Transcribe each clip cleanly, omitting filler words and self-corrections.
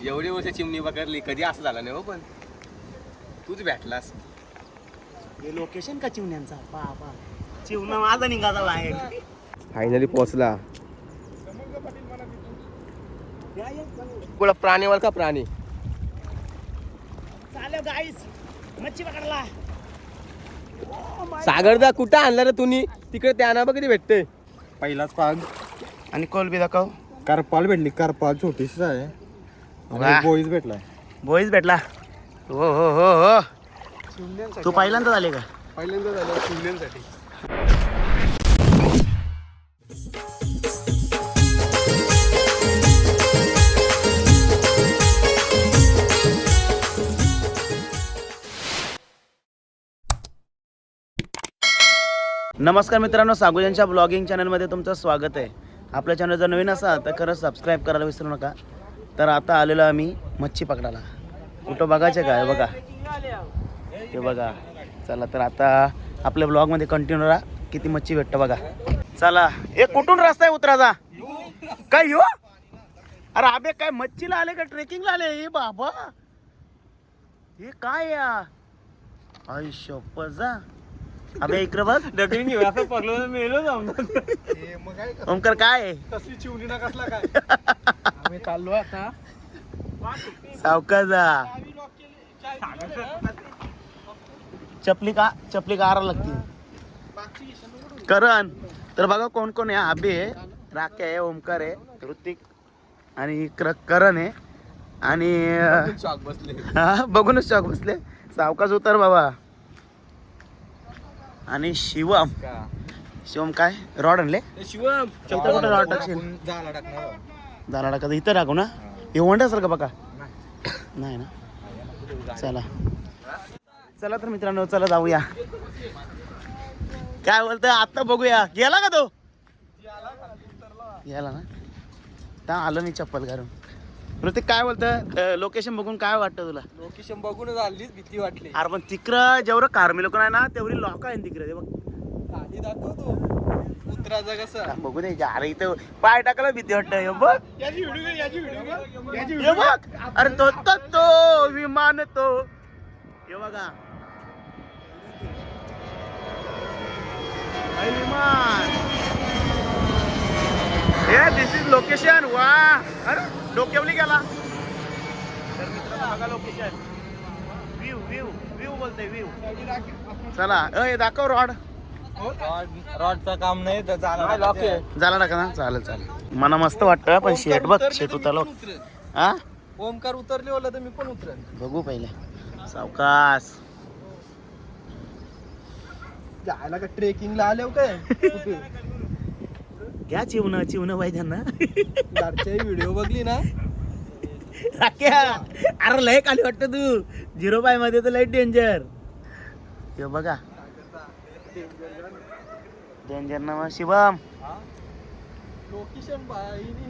एवढी वर्ष चिमणी पकडली कधी असं झालं नाही हो, पण तूच भेटलास. हे लोकेशन का चिवण्यांचा पा चिवणा माझा निघाला बाहेर. फायनली पोहोचला. प्राणीवर का प्राणी चालेल गाईस, मच्छी पकडला. सागरदा कुठं आणला रे तुम्ही? तिकडे त्याना बघ किती भेटते. पहिलाच पाग आणि कोलबी दाखव. कारपाल भेटली. कारपाल छोटीशीच आहे वा. आणि बोईज भेटलाय. बोईज भेटला. हो हो हो हो. तू पहिल्यांदा झाले का? पहिल्यांदा झालं चिमण्यांसाठी. नमस्कार मित्रांनो, सागुजांच्या ब्लॉगिंग चॅनलमध्ये तुमचं स्वागत आहे. आपल्या चॅनल जर नवीन असाल तर खरंच सबस्क्राईब करायला विसरू नका. तर आता आलेलो आम्ही मच्छी पकडायला. कुठं बघायचं काय बघा, हे बघा. चला तर आता आपल्या ब्लॉगमध्ये कंटिन्यू राहा. किती मच्छी भेटतं बघा. चला. हे कुठून रस्ता आहे उतराचा? काय हो? अरे आबे काय मच्छीला आले का ट्रेकिंगला आले? हे बाबा हे काय या आयुष्य अबे इकडे बघ. डबिंग घेऊ असं पगलो मेलो जाऊन. ओमकार काय आहे? कसली चिवणी ना कसला काय. आम्ही चाललो आता सावकाजा. चपली का आरा लागते करण. तर बघा कोण कोण आहे. आबे आहे, राखे आहे, ओमकार आहे, ऋतिक आणि करण आहे. आणि शॉक बसले. हा बघूनच शॉक बसले. सावकाश उतर बाबा. आणि शिवम काय रॉड आणले? शिवम कुठं रॉड टाकशील? झाला टाकणार. झाला टाका इथं टाकू ना. हे वंड असेल का बघा? नाही ना. चला तर मित्रांनो, चला जाऊया. काय बोलतोय आता बघूया. गेला का तो? गेला ना. त्या आलं नाही चप्पल घालून. ऋतिक काय बोलतोय? लोकेशन बघून काय वाटतं तुला? लोकेशन बघून झालीच भीती वाटली. अरे पण तिकडं जेवढं कार्मी लोक नाही ना तेवढी लोक आहे तिकडे. ते बघ खाली दाखवतो उतराचा कसं बघू दे. अरे इथं पाय टाकायला भीती वाटत. हे बघ, हे बघ. अरे तो विमान तो. हे बघा हे विमान. हे दिस इज लोकेशन. वा. अरे डोक्यावली गेला. तर मित्रांनो बघा लोकेशन. व्ह्यू बोलतोय व्ह्यू. चला दाखव रॉड. रॉडचं काम नाही तर झाला टाका ना. चालेल. मला मस्त वाटतं पण शेट बघ. शेट उतरलो. हा ओमकार उतरले होला तर मी पण उतरेन. बघू पहिले. सावकाश. जायला का ट्रेकिंगला आले हो काय? घ्या चिवणं पाहिजे त्यांना. घरच्या व्हिडिओ बघली ना. अरे लय खाली वाटत तू. 0 पाय मध्ये तर लय डेंजर. हे बघा डेंजर ना मग. शिवम लोकेशन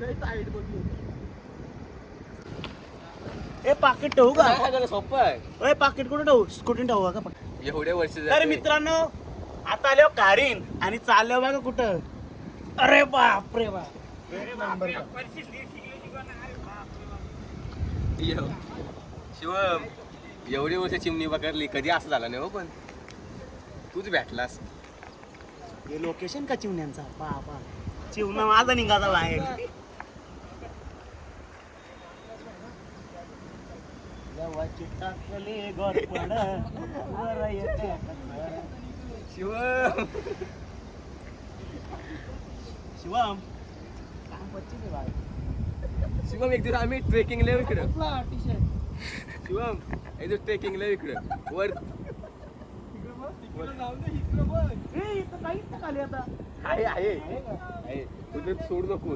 लय टाईट बघली. ए पाकिट ठेवू का? सोपं आहे. ए पाकिट कुठे ठेवू? स्कूटी ठेवू का? एवढ्या वर्ष तर मित्रांनो आता आलो कारीन आणि चाललो बघा कुठं. अरे बापरे बाप. शिवम एवढी वर्ष चिमणी पकडली कधी असं झालं नाही हो, पण तूच भेटलास. हे लोकेशन का चिवण्यांचा पा चिवणा माझा निघाला बाहेर. शिवम शिवम एक दिवस आम्ही ट्रेकिंगला येऊ इकडं. शिवम एक दिवस ट्रेकिंगला येऊ इकडं वर. आहे तुझं सोड नको.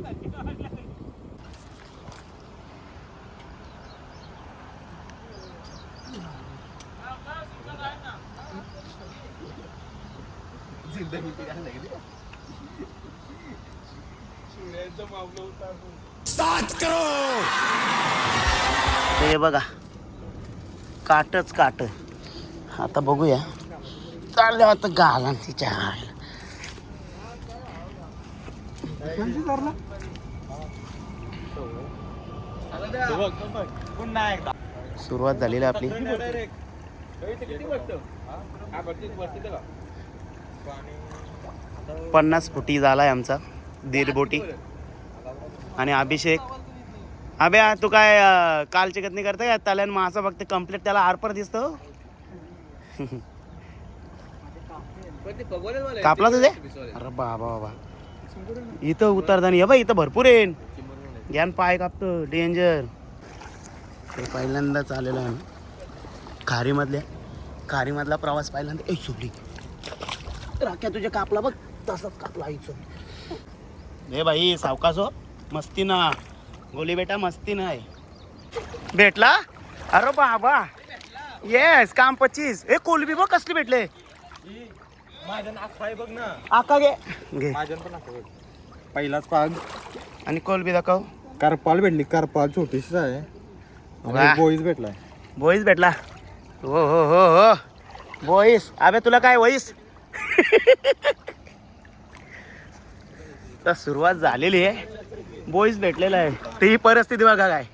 हे बघा काटच काट. आता बघूया. चाललं आता गाला तिच्या. पुन्हा एकदा सुरुवात झालेली आहे आपली. किती बसतो? हा, बसते का? 50 फुटी झालाय आमचा 1.5 बोटी. आणि अभिषेक अबे तू काय कालची गतनी करते का त्याला मासा फक्त कम्प्लीट त्याला आरपर दिसतो. कापला तुझे अरे बाबा बाबा इथं उतरताना ये बा इथं भरपूर येईन ज्ञान पाय कापतो डेंजर. ते पहिल्यांदाच आलेलं आहे खारीमधला प्रवास पहिल्यांदा. ए सोडली राख्या तुझ्या कापला बघ तसंच कापला आईचं. हे बाई सावकाश हो मस्ती ना गोली बेटा मस्ती नाही भेटला. अरे बाबा येस काम 25. ए कोलबी बघ कसली भेटले. माझ्या नाक बघ ना. आका घे घे माझ्या पण नाक पहिलाच पाग आणि कोलबी दाखव. कारपाल भेटली. कारपाल छोटीशीच आहे. वाह. बोईज भेटलाय. बोईस भेटला. हो हो हो हो बोईस. अबे तुला काय वईस. तर सुरुवात झालेली आहे. बोईस भेटलेला आहे. ते ही परिस्थिती बघा काय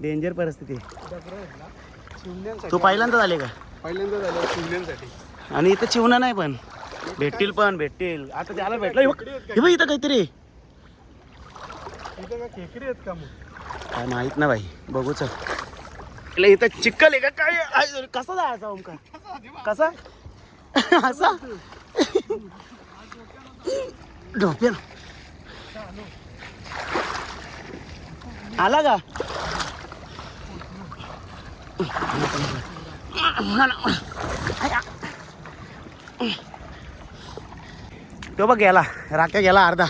डेंजर परिस्थिती. तू पहिल्यांदा झाले का? पहिल्यांदा झालं शिवण्यांसाठी. आणि इथं चिवणा नाही पण भेटतील आता त्याला भेटलं. हे बघ इथं काहीतरी इथं काय खेकडी आहेत का मग? काय माहित ना भाई बघूच. इथं चिक्कल आहे का काय? कसा जायचा ओमकार कसा असा ढोप्या आला का? तो बघ गेला राख्या गेला अर्धा.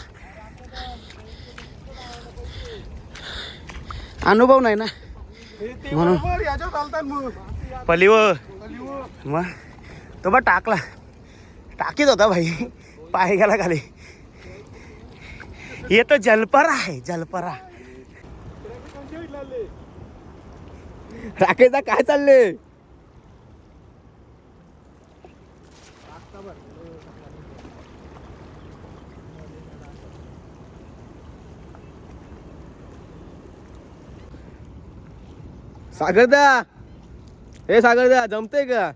अनुभव नाही ना म्हणून याच्यावर चालतात मग पलीव मग तो बघ टाकीत होता भाई पाय गेला खाली. हे तो जलपरा आहे जलपरा. राकेशचा काय चाललंय? सागरदा हे सागरदा जमतंय का?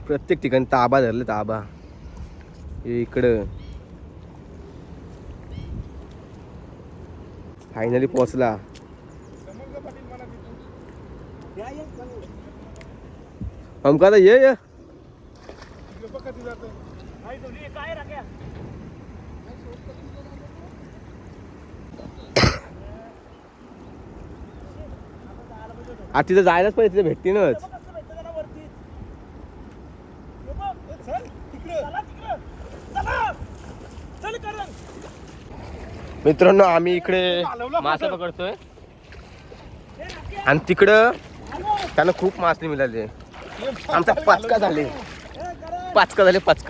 प्रत्येक ठिकाणी ताबा धरले ताबा. इकडं फायनली पोहोचला. हमका तर ये आता तिथं जायलाच पाहिजे. तिथे भेटतीनच. मित्रांनो आम्ही इकडे मासा पकडतोय आणि तिकडं त्यांना खूप मासे मिळाले. आमचा पाचका झाले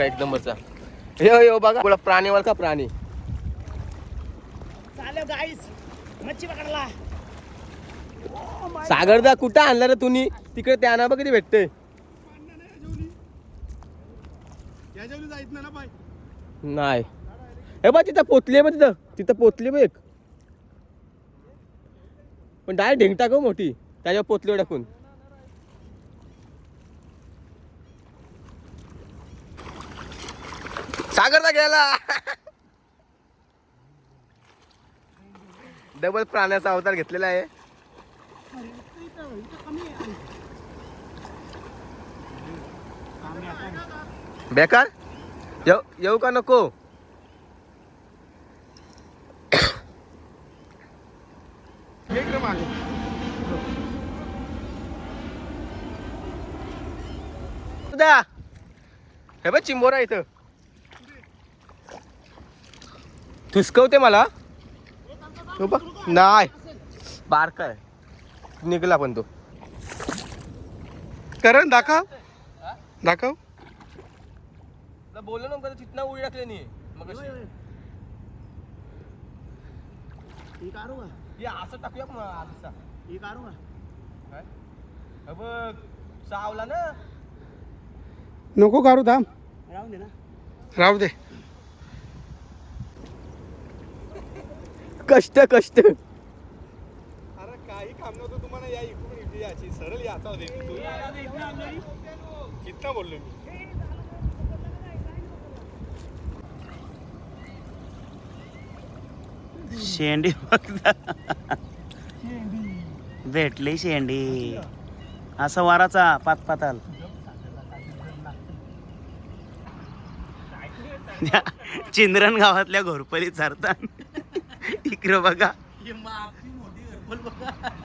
एक नंबरचा. हे बघा पुढे प्राणीवर का प्राणी. सागरदा कुठं आणला रे तुम्ही? तिकडे त्यांना बघ किती भेटते. नाही हे बघ तिथं पोचली बघ तिथं पोचली बघ एक. पण डायरेक्ट ढेंग टाकू मोठी त्याच्यावर पोचली टाकून. सागरदा गेला. डबल प्राण्याचा अवतार घेतलेला आहे. बेकार येऊ का नको? हे बघ चिंबोरा इथं ठुसकवते मला. नाही बारका आहे निघला पण तो. करण दाखव बोललो ना तिथनं उडी टाकले नाही मग ही काढू का हे असं टाकूया मग आजचा ही काढू का काय हे बघ सावला ना नको काढू थांब राहून दे ना राहू दे. कष्ट कष्ट अरे काही काम नव्हतं तुम्हाला या इकडून इथे याची सरळ याचा होते कितना बोललो मी. शेंडी बघ भेटली शेंडी असा वाराचा पातपाताल चिंद्रन गावातल्या घोरपली चारतात इकडं बघा